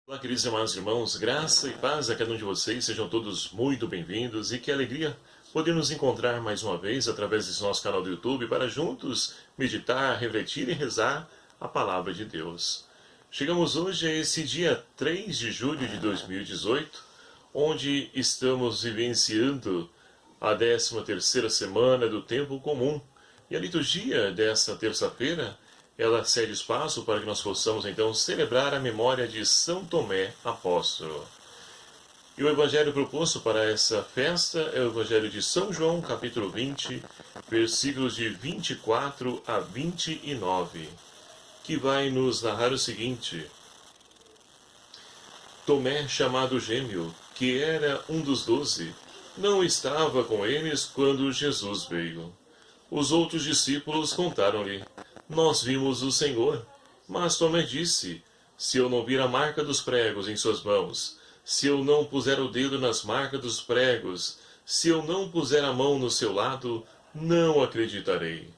Olá, queridos amados irmãos, graça e paz a cada um de vocês, sejam todos muito bem-vindos e que alegria poder nos encontrar mais uma vez através desse nosso canal do YouTube para juntos meditar, refletir e rezar a Palavra de Deus. Chegamos hoje a esse dia 3 de julho de 2018, onde estamos vivenciando a 13ª semana do Tempo Comum. E a liturgia dessa terça-feira, ela cede espaço para que nós possamos então celebrar a memória de São Tomé Apóstolo. E o evangelho proposto para essa festa é o evangelho de São João, capítulo 20, versículos de 24 a 29, que vai nos narrar o seguinte: Tomé, chamado Gêmeo, que era um dos 12, não estava com eles quando Jesus veio. Os outros discípulos contaram-lhe: Nós vimos o Senhor. Mas Tomé disse: Se eu não vir a marca dos pregos em suas mãos, se eu não puser o dedo nas marcas dos pregos, se eu não puser a mão no seu lado, não acreditarei.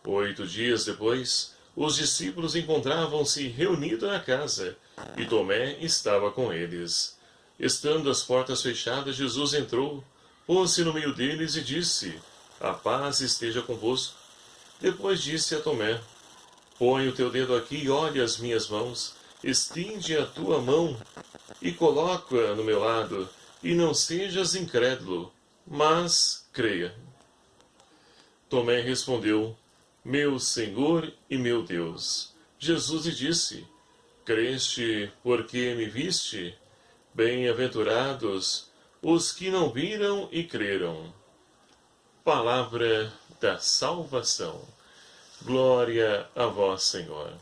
8 dias depois, os discípulos encontravam-se reunidos na casa, e Tomé estava com eles. Estando as portas fechadas, Jesus entrou, pôs-se no meio deles e disse: A paz esteja convosco. Depois disse a Tomé: Põe o teu dedo aqui e olha as minhas mãos. Estende a tua mão e coloca no meu lado, e não sejas incrédulo, mas creia. Tomé respondeu: Meu Senhor e meu Deus. Jesus lhe disse: Creste porque me viste? Bem-aventurados os que não viram e creram. Palavra da salvação. Glória a vós, Senhor.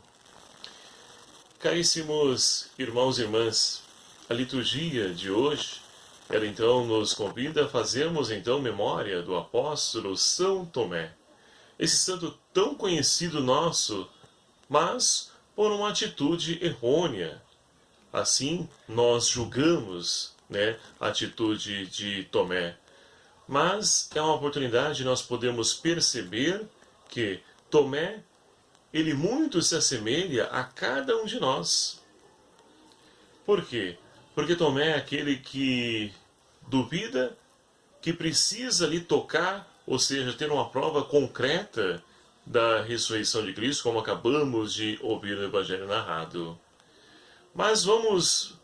Caríssimos irmãos e irmãs, a liturgia de hoje, ela então nos convida a fazermos então memória do apóstolo São Tomé. Esse santo tão conhecido nosso, mas por uma atitude errônea. Assim, nós julgamos, a atitude de Tomé. Mas é uma oportunidade de nós podermos perceber que Tomé, ele muito se assemelha a cada um de nós. Por quê? Porque Tomé é aquele que duvida, que precisa ali tocar, ou seja, ter uma prova concreta da ressurreição de Cristo, como acabamos de ouvir no Evangelho narrado. Mas vamos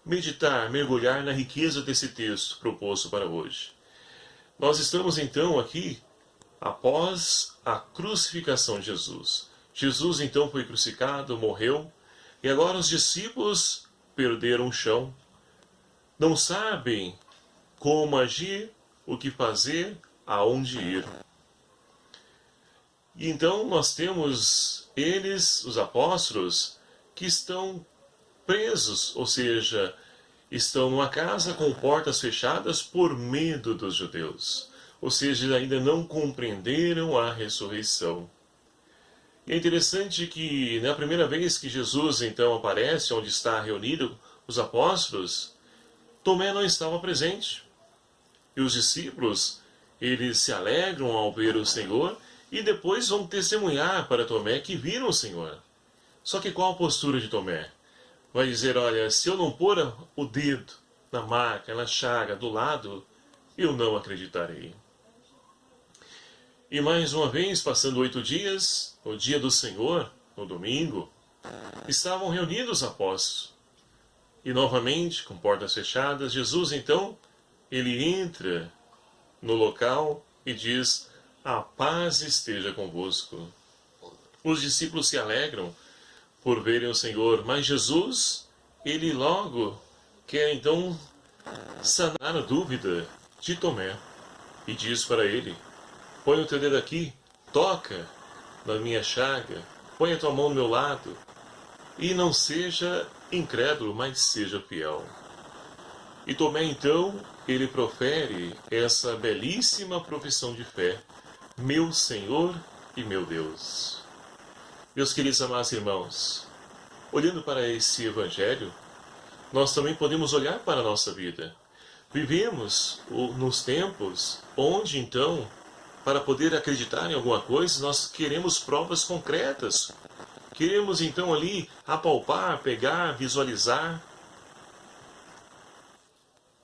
meditar, mergulhar na riqueza desse texto proposto para hoje. Nós estamos então aqui após a crucificação de Jesus. Jesus então foi crucificado, morreu, e agora os discípulos perderam o chão. Não sabem como agir, o que fazer, aonde ir. E então nós temos eles, os apóstolos, que estão presos, ou seja, estão numa casa com portas fechadas por medo dos judeus. Ou seja, ainda não compreenderam a ressurreição. E é interessante que, na primeira vez que Jesus então aparece, onde está reunido os apóstolos, Tomé não estava presente. E os discípulos, eles se alegram ao ver o Senhor e depois vão testemunhar para Tomé que viram o Senhor. Só que qual a postura de Tomé? Vai dizer: olha, se eu não pôr o dedo na marca, na chaga, do lado, eu não acreditarei. E mais uma vez, passando 8 dias, no dia do Senhor, no domingo, estavam reunidos os apóstolos. E novamente, com portas fechadas, Jesus então, ele entra no local e diz: A paz esteja convosco. Os discípulos se alegram por verem o Senhor, mas Jesus, ele logo quer então sanar a dúvida de Tomé e diz para ele: Põe o teu dedo aqui, toca na minha chaga, põe a tua mão no meu lado, e não seja incrédulo, mas seja fiel. E Tomé então, ele profere essa belíssima profissão de fé: Meu Senhor e meu Deus. Meus queridos amados irmãos, olhando para esse Evangelho, nós também podemos olhar para a nossa vida. Vivemos nos tempos onde então, para poder acreditar em alguma coisa, nós queremos provas concretas. Queremos então ali apalpar, pegar, visualizar.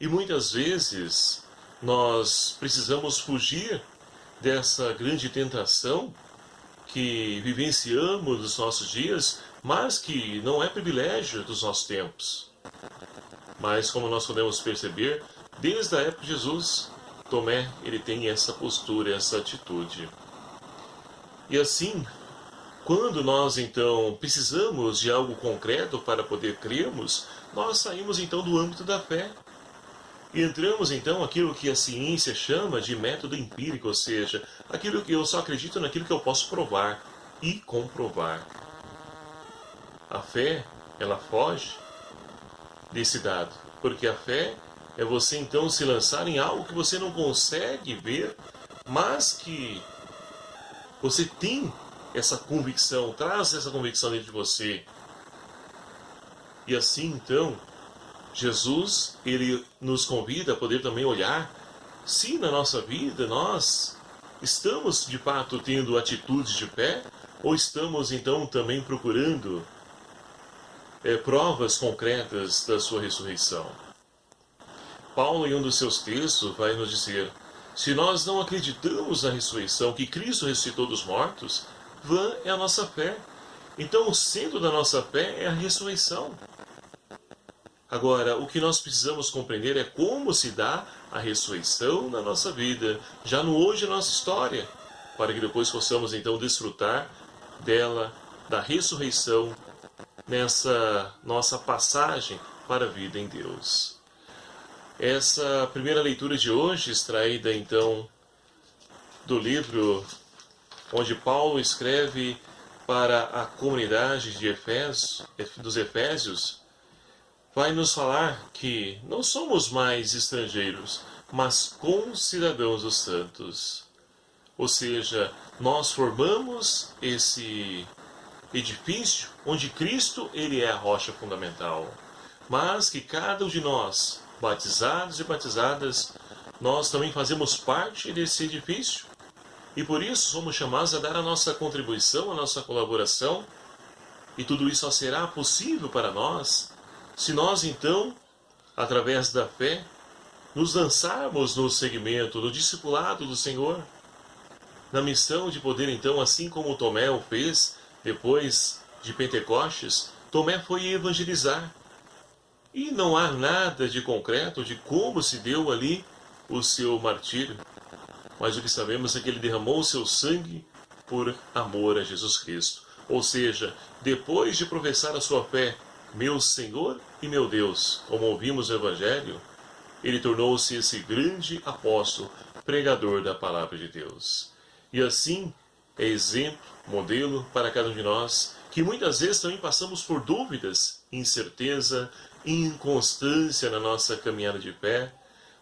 E muitas vezes nós precisamos fugir dessa grande tentação que vivenciamos nos nossos dias, mas que não é privilégio dos nossos tempos. Mas como nós podemos perceber, desde a época de Jesus, Tomé ele tem essa postura, essa atitude. E assim, quando nós então precisamos de algo concreto para poder crermos, nós saímos então do âmbito da fé. E entramos então naquilo que a ciência chama de método empírico, ou seja, aquilo que eu só acredito naquilo que eu posso provar e comprovar. A fé, ela foge desse dado, porque a fé é você então se lançar em algo que você não consegue ver, mas que você tem essa convicção, traz essa convicção dentro de você. E assim então, Jesus, ele nos convida a poder também olhar se na nossa vida nós estamos de fato tendo atitudes de fé ou estamos então também procurando provas concretas da sua ressurreição. Paulo, em um dos seus textos, vai nos dizer: se nós não acreditamos na ressurreição, que Cristo ressuscitou dos mortos, vã é a nossa fé. Então, o centro da nossa fé é a ressurreição. Agora, o que nós precisamos compreender é como se dá a ressurreição na nossa vida, já no hoje da nossa história, para que depois possamos então desfrutar dela, da ressurreição, nessa nossa passagem para a vida em Deus. Essa primeira leitura de hoje, extraída então do livro onde Paulo escreve para a comunidade de dos Efésios, vai nos falar que não somos mais estrangeiros, mas concidadãos dos santos. Ou seja, nós formamos esse edifício onde Cristo ele é a rocha fundamental, mas que cada um de nós, batizados e batizadas, nós também fazemos parte desse edifício e por isso somos chamados a dar a nossa contribuição, a nossa colaboração, e tudo isso só será possível para nós se nós então, através da fé, nos lançarmos no segmento, no discipulado do Senhor, na missão de poder então, assim como Tomé o fez, depois de Pentecostes, Tomé foi evangelizar. E não há nada de concreto de como se deu ali o seu martírio. Mas o que sabemos é que ele derramou o seu sangue por amor a Jesus Cristo. Ou seja, depois de professar a sua fé, meu Senhor e meu Deus, como ouvimos no Evangelho, ele tornou-se esse grande apóstolo, pregador da palavra de Deus. E assim é exemplo, modelo para cada um de nós, que muitas vezes também passamos por dúvidas, incerteza, inconstância na nossa caminhada de fé,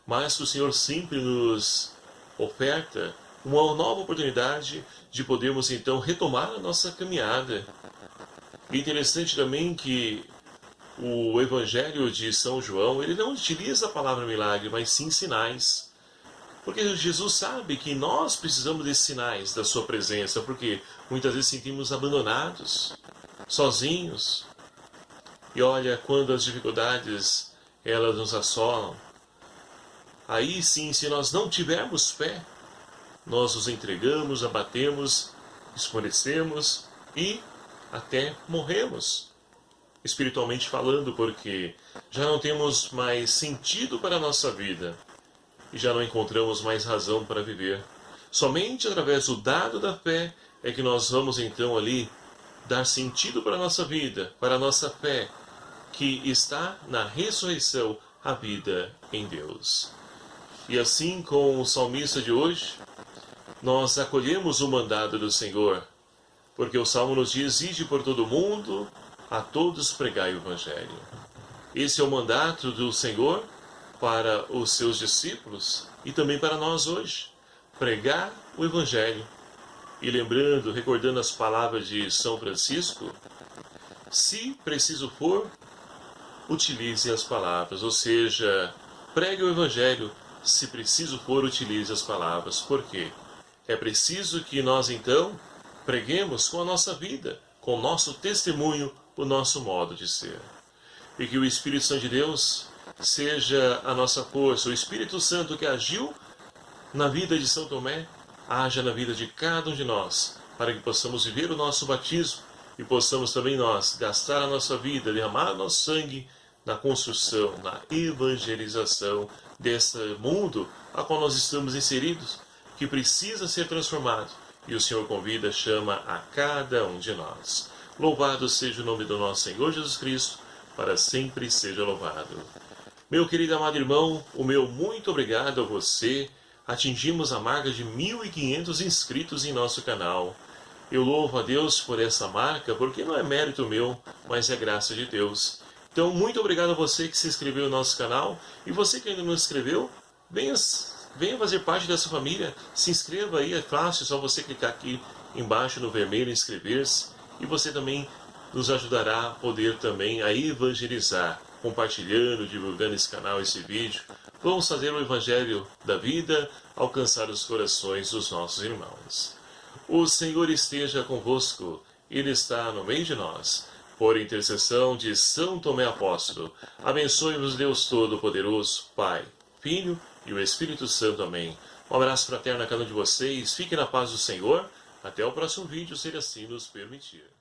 mas que o Senhor sempre nos oferta uma nova oportunidade de podermos então retomar a nossa caminhada. É interessante também que o Evangelho de São João, ele não utiliza a palavra milagre, mas sim sinais. Porque Jesus sabe que nós precisamos desses sinais da sua presença, porque muitas vezes sentimos abandonados, sozinhos. E olha, quando as dificuldades elas nos assolam, aí sim, se nós não tivermos fé, nós nos entregamos, abatemos, esmorecemos e até morremos, espiritualmente falando, porque já não temos mais sentido para a nossa vida e já não encontramos mais razão para viver. Somente através do dado da fé é que nós vamos então ali dar sentido para a nossa vida, para a nossa fé, que está na ressurreição, a vida em Deus. E assim, com o salmista de hoje, nós acolhemos o mandado do Senhor, porque o Salmo nos diz: ide por todo o mundo, a todos pregai o Evangelho. Esse é o mandato do Senhor para os seus discípulos e também para nós hoje. Pregar o Evangelho. E lembrando, recordando as palavras de São Francisco, se preciso for, utilize as palavras, ou seja, pregue o Evangelho, se preciso for, utilize as palavras. Por quê? É preciso que nós então preguemos com a nossa vida, com o nosso testemunho, o nosso modo de ser. E que o Espírito Santo de Deus seja a nossa força. O Espírito Santo que agiu na vida de São Tomé, haja na vida de cada um de nós, para que possamos viver o nosso batismo e possamos também nós gastar a nossa vida, derramar o nosso sangue na construção, na evangelização desse mundo a qual nós estamos inseridos, que precisa ser transformado. E o Senhor convida, chama a cada um de nós. Louvado seja o nome do nosso Senhor Jesus Cristo, para sempre seja louvado. Meu querido amado irmão, o meu muito obrigado a você. Atingimos a marca de 1.500 inscritos em nosso canal. Eu louvo a Deus por essa marca, porque não é mérito meu, mas é graça de Deus. Então, muito obrigado a você que se inscreveu no nosso canal. E você que ainda não se inscreveu, venha fazer parte dessa família. Se inscreva aí, é fácil, é só você clicar aqui embaixo no vermelho, inscrever-se. E você também nos ajudará a poder também a evangelizar, compartilhando, divulgando esse canal, esse vídeo. Vamos fazer o Evangelho da vida, alcançar os corações dos nossos irmãos. O Senhor esteja convosco, Ele está no meio de nós. Por intercessão de São Tomé Apóstolo, abençoe-vos Deus Todo-Poderoso, Pai, Filho e o Espírito Santo. Amém. Um abraço fraterno a cada um de vocês, fiquem na paz do Senhor. Até o próximo vídeo, se Ele assim nos permitir.